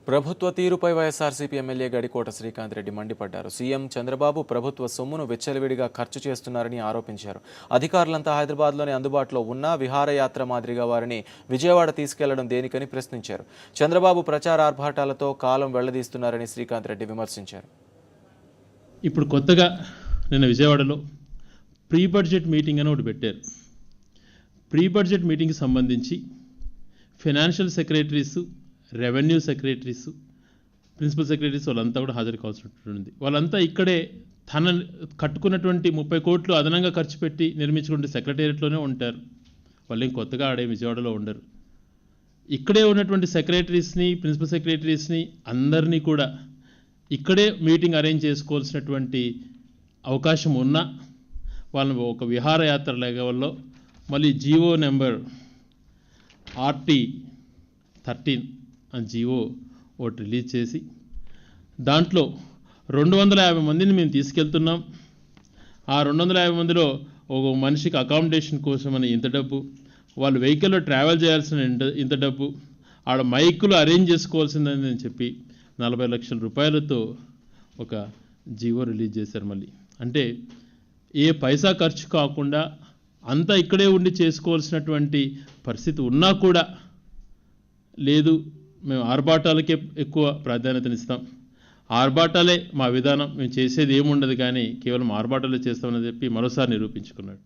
ప్రభుత్వ తీరుపై వైఎస్ఆర్సీపీ ఎమ్మెల్యే గడికోట శ్రీకాంత్ రెడ్డి మండిపడ్డారు. సీఎం చంద్రబాబు ప్రభుత్వ సొమ్మును విచ్చలవిడిగా ఖర్చు చేస్తున్నారని ఆరోపించారు. అధికారులంతా హైదరాబాద్లోనే అందుబాటులో ఉన్నా విహారయాత్ర మాదిరిగా వారిని విజయవాడ తీసుకెళ్లడం దేనికని ప్రశ్నించారు. చంద్రబాబు ప్రచార ఆర్భాటాలతో కాలం వెళ్లదీస్తున్నారని శ్రీకాంత్ రెడ్డి విమర్శించారు. ఇప్పుడు కొత్తగా నిన్న విజయవాడలో ప్రీ బడ్జెట్ మీటింగ్ అని ఒకటి పెట్టారు. ప్రీ బడ్జెట్ మీటింగ్కి సంబంధించి financial secretaries, revenue secretaries, principal secretaries వాళ్ళంతా కూడా హాజరు కావాల్సినటువంటి వాళ్ళంతా ఇక్కడే తన కట్టుకున్నటువంటి 30 కోట్లు అదనంగా ఖర్చు పెట్టి నిర్మించుకుంటే సెక్రటేరియట్లోనే ఉంటారు. వాళ్ళు ఏం కొత్తగా ఆడే విజయవాడలో ఉండరు. ఇక్కడే ఉన్నటువంటి సెక్రటరీస్ని, ప్రిన్సిపల్ సెక్రటరీస్ని అందరినీ కూడా ఇక్కడే మీటింగ్ అరేంజ్ చేసుకోవాల్సినటువంటి అవకాశం ఉన్నా వాళ్ళని ఒక విహారయాత్ర లెవెల్లో మళ్ళీ జీవో నెంబర్ RT13 అని జీవో ఒకటి రిలీజ్ చేసి దాంట్లో 250 మందిని మేము తీసుకెళ్తున్నాం. ఆ 250 మందిలో ఒక మనిషికి అకామిడేషన్ కోసం అని ఇంత డబ్బు, వాళ్ళు వెహికల్లో ట్రావెల్ చేయాల్సిన ఇంత డబ్బు, ఆడ మైకులు అరేంజ్ చేసుకోవాల్సిందని చెప్పి 40 లక్షల రూపాయలతో ఒక జీవో రిలీజ్ చేశారు. మళ్ళీ అంటే ఏ పైసా ఖర్చు కాకుండా అంతా ఇక్కడే ఉండి చేసుకోవాల్సినటువంటి పరిస్థితి ఉన్నా కూడా లేదు, మేము ఆర్భాటాలకే ఎక్కువ ప్రాధాన్యతనిస్తాం, ఆర్భాటాలే మా విధానం, మేము చేసేది ఏముండదు కానీ కేవలం ఆర్భాటాలే చేస్తామని చెప్పి మరోసారి నిరూపించుకున్నాడు.